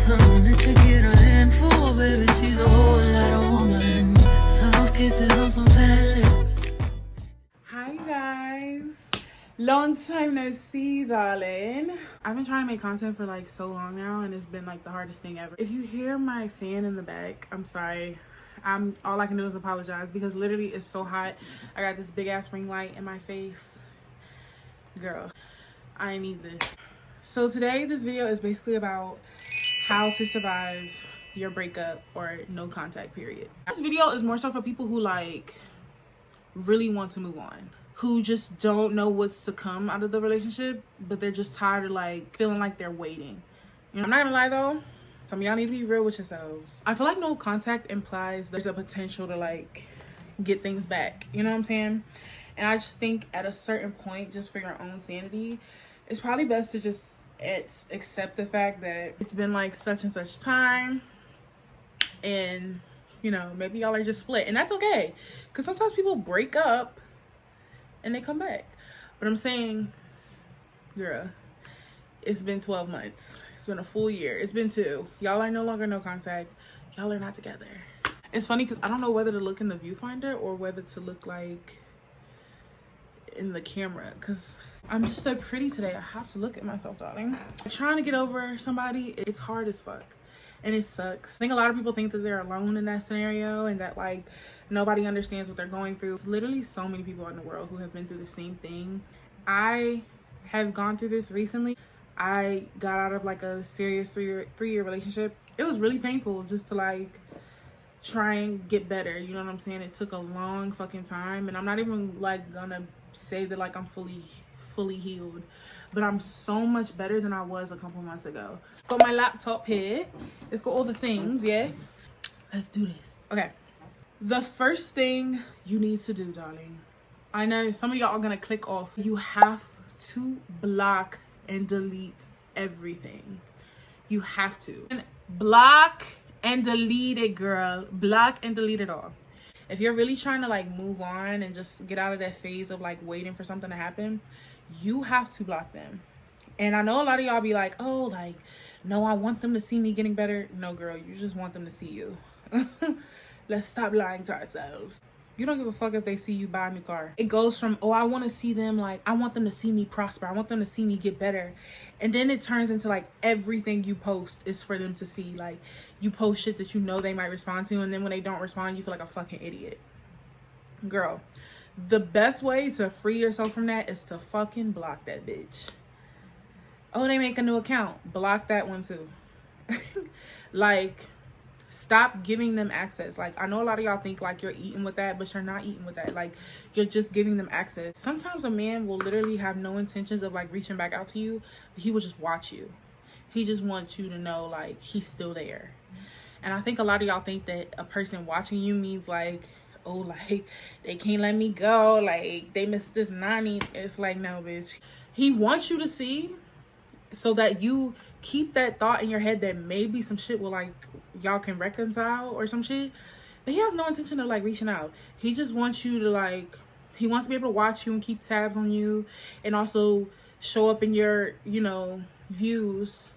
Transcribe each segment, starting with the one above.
something that you get a handful, baby. She's a whole lot of woman. Soft kisses on some fat lips. Hi guys, long time no see, darling. I've been trying to make content for like so long now, and it's been like the hardest thing ever. If you hear my fan in the back, I'm sorry. All I can do is apologize because literally it's so hot. I got this big ass ring light in my face. Girl, I need this. So today this video is basically about how to survive your breakup or no contact period. This video is more so for people who like really want to move on, who just don't know what's to come out of the relationship, but they're just tired of like feeling like they're waiting. You know, I'm not gonna lie though, some of y'all need to be real with yourselves. I feel like no contact implies there's a potential to like get things back, you know what I'm saying? And I just think at a certain point, just for your own sanity, it's probably best to just accept the fact that it's been like such and such time, and you know, maybe y'all are just split, and that's okay, because sometimes people break up and they come back. But I'm saying, girl, it's been 12 months, it's been a full year, it's been 2, y'all are no longer no contact, y'all are not together. It's funny because I don't know whether to look in the viewfinder or whether to look like in the camera, because I'm just so pretty today. I have to look at myself, darling. Trying to get over somebody, it's hard as fuck, and it sucks. I think a lot of people think that they're alone in that scenario and that like nobody understands what they're going through. There's literally so many people in the world who have been through the same thing. I have gone through this recently. I got out of like a serious three-year relationship. It was really painful just to like try and get better, you know what I'm saying? It took a long fucking time, and I'm not even like gonna say that like I'm fully healed, but I'm so much better than I was a couple months ago. Got my laptop here, it's got all the things. Yeah, let's do this. Okay, the first thing you need to do, darling, I know some of y'all are gonna click off, you have to block and delete everything. You have to block and delete it, girl. Block and delete it all. If you're really trying to like move on and just get out of that phase of like waiting for something to happen, you have to block them. And I know a lot of y'all be like, oh, like, no, I want them to see me getting better. No, girl, you just want them to see you. Let's stop lying to ourselves. You don't give a fuck if they see you buy a new car. It goes from, oh, I want to see them, like, I want them to see me prosper. I want them to see me get better. And then it turns into like everything you post is for them to see. Like, you post shit that you know they might respond to, and then when they don't respond, you feel like a fucking idiot. Girl, the best way to free yourself from that is to fucking block that bitch. Oh, they make a new account. Block that one too. Like, stop giving them access. Like, I know a lot of y'all think like you're eating with that, but you're not eating with that. Like, you're just giving them access. Sometimes a man will literally have no intentions of like reaching back out to you, but he will just watch you. He just wants you to know like he's still there. And I think a lot of y'all think that a person watching you means like, oh, like they can't let me go, like they missed this nanny. It's like, no, bitch. He wants you to see so that you keep that thought in your head that maybe some shit will like y'all can reconcile or some shit, but he has no intention of like reaching out. He just wants you to like, he wants to be able to watch you and keep tabs on you, and also show up in your, you know, views,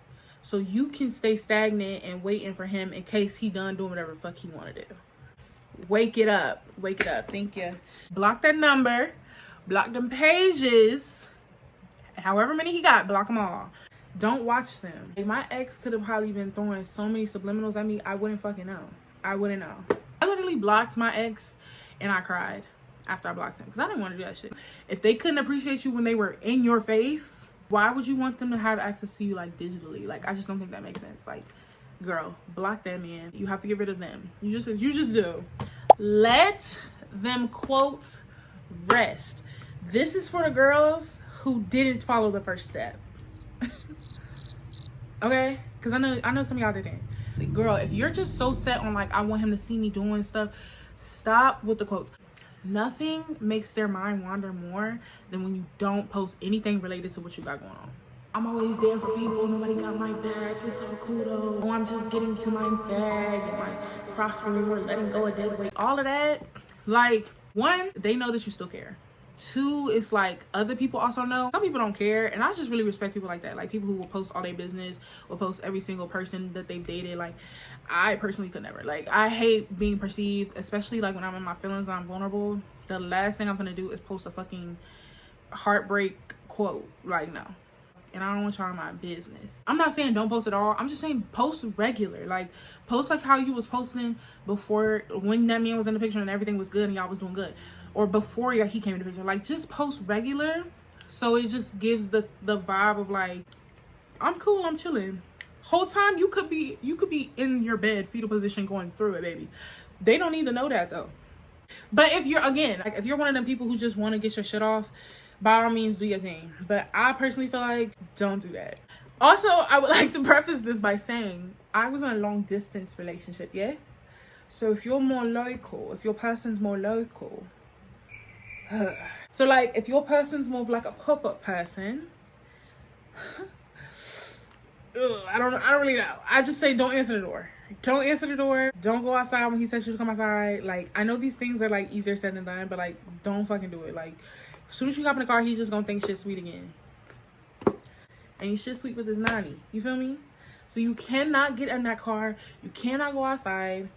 so you can stay stagnant and waiting for him in case he done doing whatever the fuck he want to do. Wake it up, thank you. Block that number, block them pages, however many he got, block them all. Don't watch them. If my ex could have probably been throwing so many subliminals at me, I wouldn't fucking know. I wouldn't know. I literally blocked my ex and I cried after I blocked him because I didn't want to do that shit. If they couldn't appreciate you when they were in your face, why would you want them to have access to you like digitally? Like, I just don't think that makes sense. Like, girl, block that man. You have to get rid of them. You just do. Let them, quote, rest. This is for the girls who didn't follow the first step. Okay, because I know some of y'all didn't. Girl, if you're just so set on like, I want him to see me doing stuff, stop with the quotes. Nothing makes their mind wander more than when you don't post anything related to what you got going on. I'm always there for people, nobody got my back, it's all cool though. Oh, I'm just getting to my bag and my prospering or letting go of dead weight. All of that, like, one, they know that you still care. Two, it's like other people also know. Some people don't care, and I just really respect people like that. Like people who will post all their business, will post every single person that they've dated. Like I personally could never. Like I hate being perceived, especially like when I'm in my feelings and I'm vulnerable. The last thing I'm gonna do is post a fucking heartbreak quote. Like no. And I don't want y'all in my business. I'm not saying don't post at all. I'm just saying post regular. Like post like how you was posting before, when that man was in the picture and everything was good and y'all was doing good, or before he came in the picture. Like just post regular, so it just gives the vibe of like, I'm cool, I'm chilling. Whole time you could be in your bed, fetal position, going through it, baby. They don't need to know that though. But if you're, again, like if you're one of them people who just want to get your shit off, by all means do your thing. But I personally feel like don't do that. Also, I would like to preface this by saying I was in a long distance relationship, yeah? So if you're more local, if your person's more local, so like if your person's more of like a pop-up person, I don't really know. I just say don't answer the door. Don't answer the door. Don't go outside when he says you to come outside. Like I know these things are like easier said than done, but like don't fucking do it. Like as soon as you hop in the car, he's just gonna think shit sweet again. And he's shit sweet with his nanny. You feel me? So you cannot get in that car. You cannot go outside.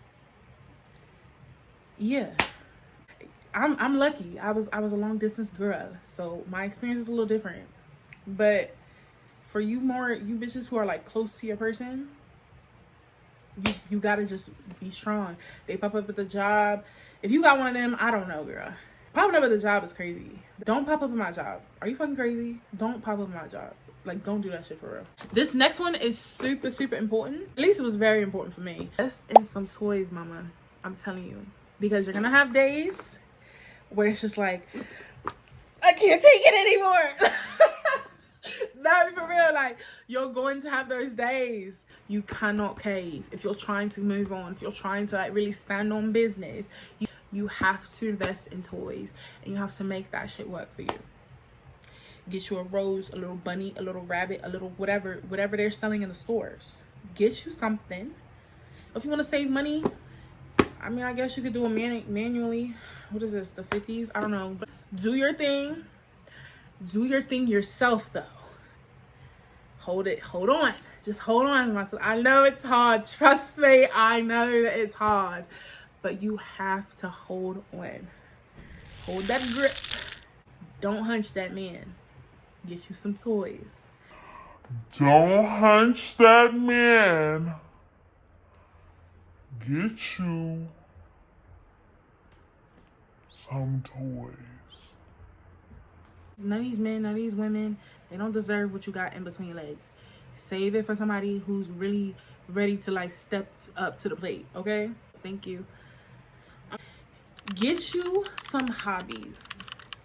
Yeah. I'm lucky. I was a long distance girl, so my experience is a little different. But for you bitches who are like close to your person, you gotta just be strong. They pop up at the job. If you got one of them, I don't know, girl. Popping up at the job is crazy. Don't pop up at my job. Are you fucking crazy? Don't pop up at my job. Like, don't do that shit for real. This next one is super, super important. At least it was very important for me. Invest in some toys, mama. I'm telling you. Because you're gonna have days where it's just like, I can't take it anymore. No, for real. Like, you're going to have those days. You cannot cave. If you're trying to move on, if you're trying to like really stand on business, you have to invest in toys, and you have to make that shit work for you. Get you a rose, a little bunny, a little rabbit, a little whatever they're selling in the stores. Get you something. If you want to save money, I mean, I guess you could do it manually. What is this, the 50s? I don't know. But do your thing. Do your thing yourself, though. Hold on. Just hold on, myself. I know it's hard. Trust me, I know that it's hard. But you have to hold on. Hold that grip. Don't hunch that man. Get you some toys. Don't hunch that man. Get you some toys. None of these men, none of these women, they don't deserve what you got in between your legs. Save it for somebody who's really ready to like step up to the plate, okay? Thank you. Get you some hobbies.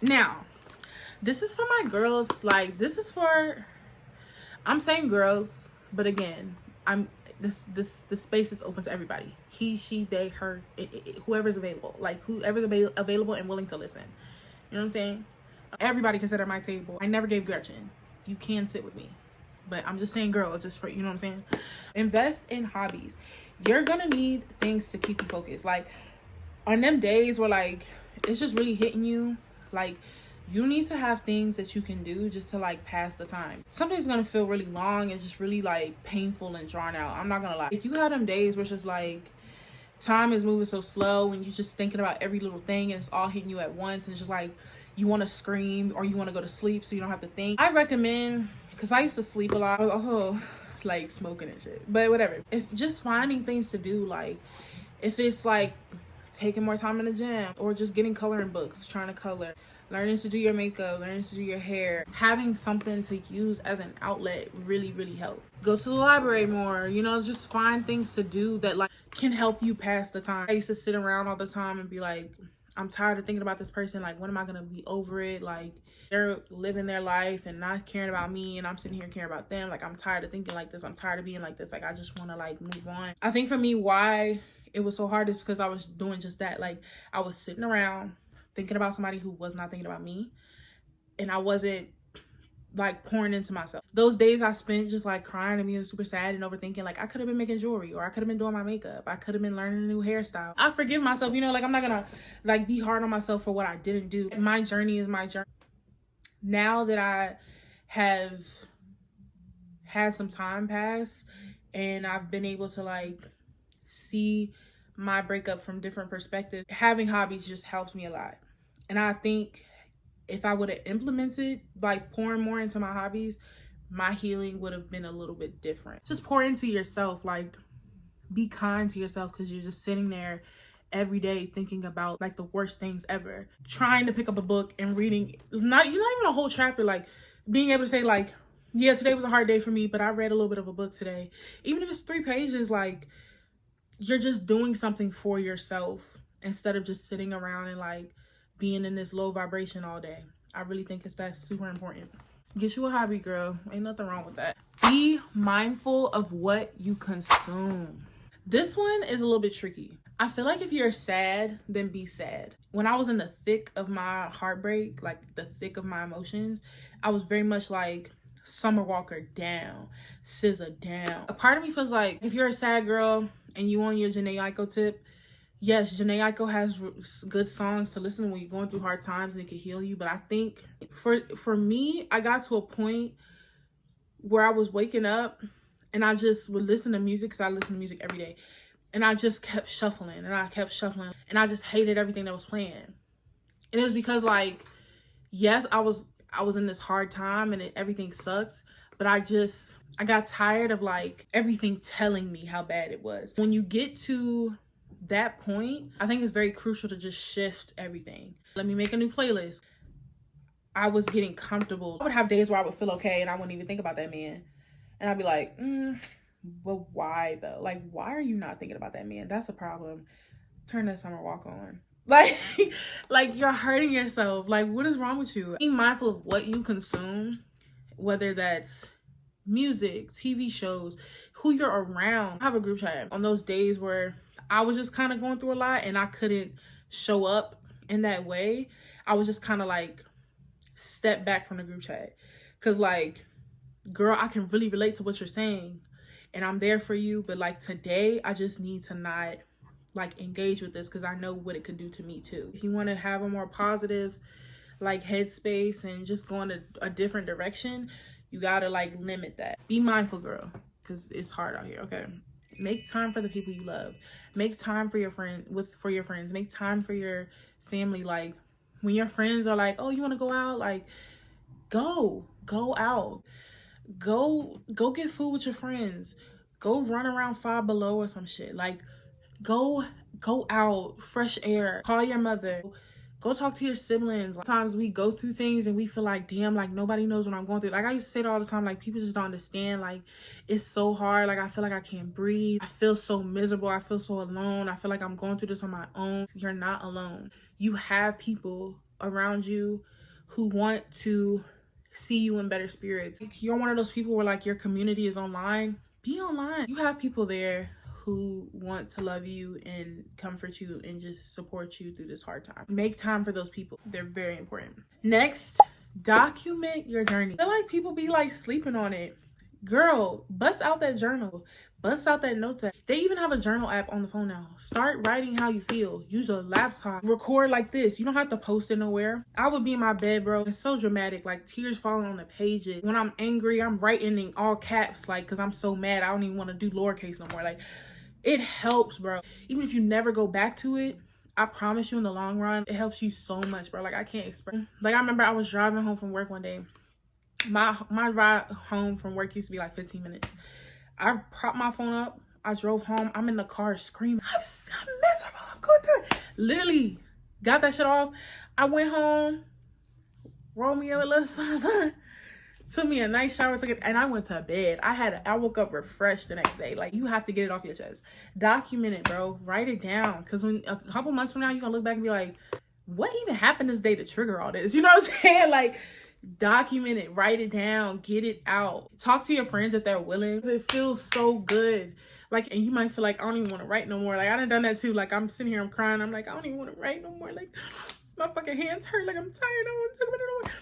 Now, this is for my girls. Like, this is for, I'm saying girls, but again, this space is open to everybody. He, she, they, her, whoever's available. Like, whoever's available and willing to listen. You know what I'm saying? Everybody can sit at my table. I never gave Gretchen. You can sit with me. But I'm just saying girl, just for, you know what I'm saying? Invest in hobbies. You're gonna need things to keep you focused. Like, on them days where like it's just really hitting you, like you need to have things that you can do just to like pass the time. Something's gonna feel really long and just really like painful and drawn out. I'm not gonna lie. If you have them days where it's just like time is moving so slow and you're just thinking about every little thing and it's all hitting you at once and it's just like you want to scream or you want to go to sleep so you don't have to think, I recommend, because I used to sleep a lot. I was also like smoking and shit, but whatever. If just finding things to do, like if it's like taking more time in the gym or just getting coloring books, trying to color, learning to do your makeup, learning to do your hair, having something to use as an outlet really, really help. Go to the library more, you know, just find things to do that like can help you pass the time. I used to sit around all the time and be like, I'm tired of thinking about this person. Like, when am I gonna be over it? Like, they're living their life and not caring about me and I'm sitting here caring about them. Like, I'm tired of thinking like this. I'm tired of being like this. Like, I just want to like move on. I think for me, why it was so hard is because I was doing just that. Like, I was sitting around thinking about somebody who was not thinking about me, and I wasn't like pouring into myself. Those days I spent just like crying and being super sad and overthinking, like I could have been making jewelry, or I could have been doing my makeup, I could have been learning a new hairstyle. I forgive myself, you know, like I'm not gonna like be hard on myself for what I didn't do. My journey is my journey. Now that I have had some time pass and I've been able to like see my breakup from different perspectives, having hobbies just helps me a lot. And I think if I would have implemented like pouring more into my hobbies, my healing would have been a little bit different. Just pour into yourself, like be kind to yourself, because you're just sitting there every day thinking about like the worst things ever. Trying to pick up a book and reading, not even a whole chapter, like being able to say like, yeah, today was a hard day for me, but I read a little bit of a book today. Even if it's 3 pages, like you're just doing something for yourself instead of just sitting around and like being in this low vibration all day. I really think that's super important. Get you a hobby, girl. Ain't nothing wrong with that. Be mindful of what you consume. This one is a little bit tricky. I feel like if you're sad, then be sad. When I was in the thick of my heartbreak, like the thick of my emotions, I was very much like Summer Walker down, SZA down. A part of me feels like if you're a sad girl and you on your Jhené Aiko tip, yes, Jhené Aiko has good songs to listen to when you're going through hard times and it can heal you. But I think for me, I got to a point where I was waking up and I just would listen to music, because I listen to music every day. And I just kept shuffling and I kept shuffling and I just hated everything that was playing. And it was because like, yes, I was in this hard time and everything sucks. But I got tired of like everything telling me how bad it was. When you get to that point, I think it's very crucial to just shift everything. Let me make a new playlist. I was getting comfortable. I would have days where I would feel okay and I wouldn't even think about that man. And I'd be like, but why though? Like, why are you not thinking about that man? That's a problem. Turn that Summer Walk on. Like, like you're hurting yourself. Like, what is wrong with you? Being mindful of what you consume, whether that's music, TV shows, who you're around. I have a group chat on those days where I was just kind of going through a lot and I couldn't show up in that way. I was just kind of like step back from the group chat, because like, girl, I can really relate to what you're saying and I'm there for you, but like today I just need to not like engage with this, because I know what it could do to me too. If you want to have a more positive like headspace and just go in a different direction, you gotta like limit that. Be mindful, girl, because it's hard out here. Okay, make time for the people you love. Make time for your friends. Make time for your family. Like when your friends are like, oh, you want to go out, like go out, go get food with your friends, go run around Five Below or some shit. Like go out, fresh air, call your mother, go talk to your siblings. Sometimes we go through things and we feel like, damn, like nobody knows what I'm going through. Like I used to say it all the time, like people just don't understand. Like it's so hard. Like I feel like I can't breathe. I feel so miserable. I feel so alone. I feel like I'm going through this on my own. You're not alone. You have people around you who want to see you in better spirits. You're one of those people where like your community is online. Be online. You have people there who want to love you and comfort you and just support you through this hard time. Make time for those people. They're very important. Next, document your journey. I feel like people be like sleeping on it. Girl, bust out that journal. Bust out that notes app. They even have a journal app on the phone now. Start writing how you feel. Use your laptop. Record like this. You don't have to post it nowhere. I would be in my bed, bro. It's so dramatic. Like tears falling on the pages. When I'm angry, I'm writing in all caps. Like, because I'm so mad. I don't even want to do lowercase no more. Like, it helps, bro. Even if you never go back to it, I promise you in the long run, it helps you so much, bro. Like, I can't express. Like, I remember I was driving home from work one day. My ride home from work used to be like 15 minutes. I propped my phone up. I drove home. I'm in the car screaming. I'm miserable. I'm going through it. Literally got that shit off. I went home, rolled me up a little something, took me a nice shower, and I went to bed. I woke up refreshed the next day. Like, you have to get it off your chest. Document it, bro. Write it down. Because when a couple months from now, you're going to look back and be like, what even happened this day to trigger all this? You know what I'm saying? Like, document it, write it down, get it out. Talk to your friends if they're willing. It feels so good. Like, and you might feel like, I don't even want to write no more. Like, I done that too. Like, I'm sitting here, I'm crying. I'm like, I don't even want to write no more. Like, my fucking hands hurt. Like, I'm tired. I don't want to talk about it no more.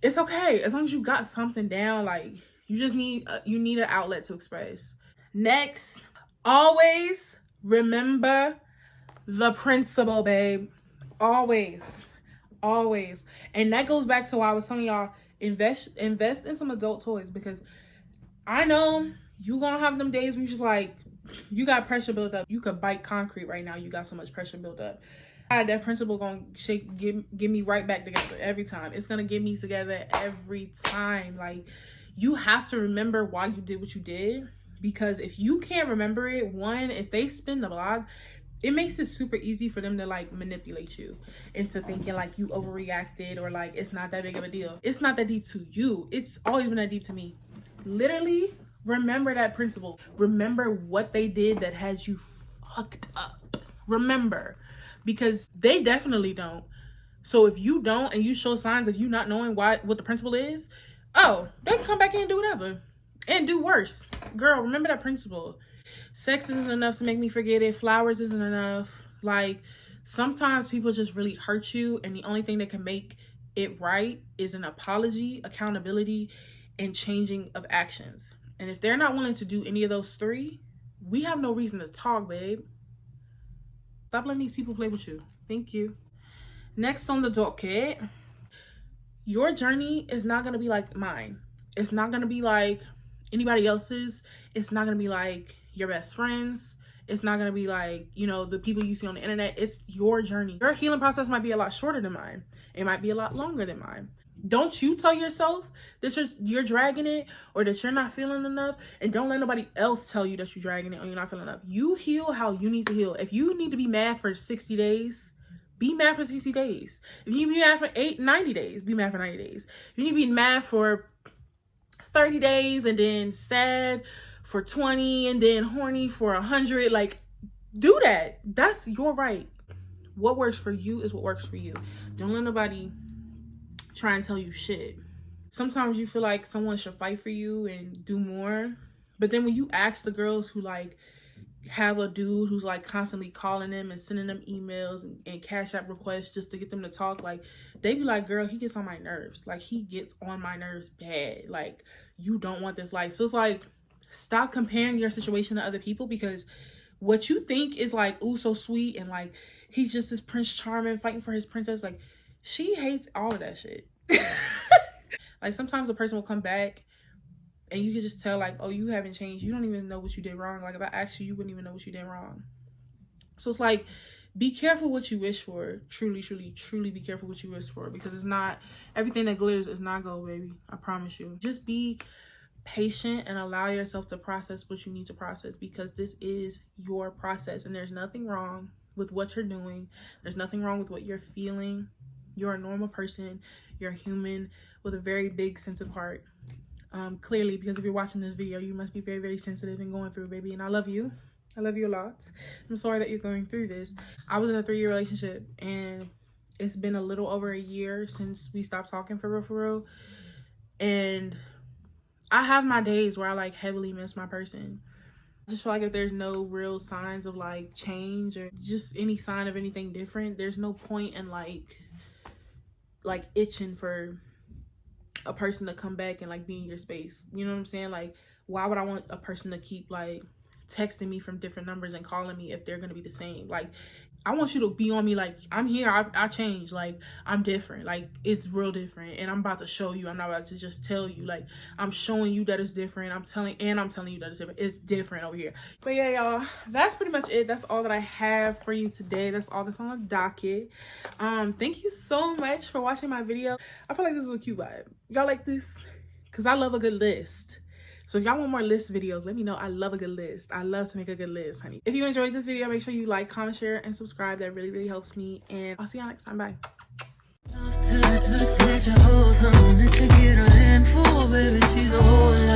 it's okay. As long as you got something down, like, you just need, you need an outlet to express. Next, always remember the principle, babe. Always. Always. And that goes back to why I was telling y'all, invest in some adult toys, because I know you gonna have them days where you just like, you got pressure built up. You could bite concrete right now. You got so much pressure built up. That principle gonna get me right back together every time. It's gonna get me together every time. Like, you have to remember why you did what you did, because if you can't remember it, one, if they spin the block, it makes it super easy for them to like manipulate you into thinking like you overreacted, or like it's not that big of a deal. It's not that deep to you. It's always been that deep to me. Literally, remember that principle. Remember what they did that has you fucked up. Remember, because they definitely don't. So if you don't, and you show signs of you not knowing what the principle is, oh, they can come back in and do whatever and do worse. Girl, remember that principle. Sex isn't enough to make me forget it. Flowers isn't enough. Like, sometimes people just really hurt you, and the only thing that can make it right is an apology, accountability, and changing of actions. And if they're not willing to do any of those three, we have no reason to talk, babe. Stop letting these people play with you. Thank you. Next on the docket, your journey is not going to be like mine. It's not going to be like anybody else's. It's not going to be like your best friends. It's not going to be like, you know, the people you see on the internet. It's your journey. Your healing process might be a lot shorter than mine. It might be a lot longer than mine. Don't you tell yourself that you're dragging it, or that you're not feeling enough, and don't let nobody else tell you that you're dragging it or you're not feeling enough. You heal how you need to heal. If you need to be mad for 60 days, be mad for 60 days. If you need to be mad for 90 days, be mad for 90 days. If you need to be mad for 30 days and then sad for 20 and then horny for 100, like, do that. That's your right. What works for you is what works for you. Don't let nobody try and tell you shit. Sometimes you feel like someone should fight for you and do more, but then when you ask the girls who like have a dude who's like constantly calling them and sending them emails and cash app requests just to get them to talk, like, they be like, girl, he gets on my nerves. Like, he gets on my nerves bad. Like, you don't want this life. So it's like, stop comparing your situation to other people, because what you think is like, ooh, so sweet, and like, he's just this Prince Charming fighting for his princess, like, she hates all of that shit. Like, sometimes a person will come back and you can just tell, like, oh, you haven't changed. You don't even know what you did wrong. Like, if I asked you, you wouldn't even know what you did wrong. So it's like, be careful what you wish for. Truly, truly, truly be careful what you wish for, because it's not, everything that glitters is not gold, baby. I promise you. Just be patient and allow yourself to process what you need to process, because this is your process, and there's nothing wrong with what you're doing. There's nothing wrong with what you're feeling. You're a normal person. You're a human with a very big sense of heart. Clearly, because if you're watching this video, you must be very, very sensitive and going through, baby. And I love you. I love you a lot. I'm sorry that you're going through this. I was in a 3-year relationship, and it's been a little over a year since we stopped talking, for real. And I have my days where I like heavily miss my person. I just feel like if there's no real signs of like change or just any sign of anything different, there's no point in like itching for a person to come back and like be in your space. You know what I'm saying? Like, why would I want a person to keep like texting me from different numbers and calling me if they're gonna be the same? Like, I want you to be on me like, I'm here, I changed, like, I'm different, like, it's real different, and I'm about to show you. I'm not about to just tell you, like, I'm showing you that it's different. I'm telling you that it's different. It's different over here. But yeah, y'all, that's pretty much it. That's all that I have for you today. That's all that's on the docket. Thank you so much for watching my video. I feel like this was a cute vibe. Y'all like this? Because I love a good list. So if y'all want more list videos, let me know. I love a good list. I love to make a good list, honey. If you enjoyed this video, make sure you like, comment, share, and subscribe. That really, really helps me. And I'll see y'all next time. Bye. Touch, let your hose on, let you get a handful, baby. She's a whole lot.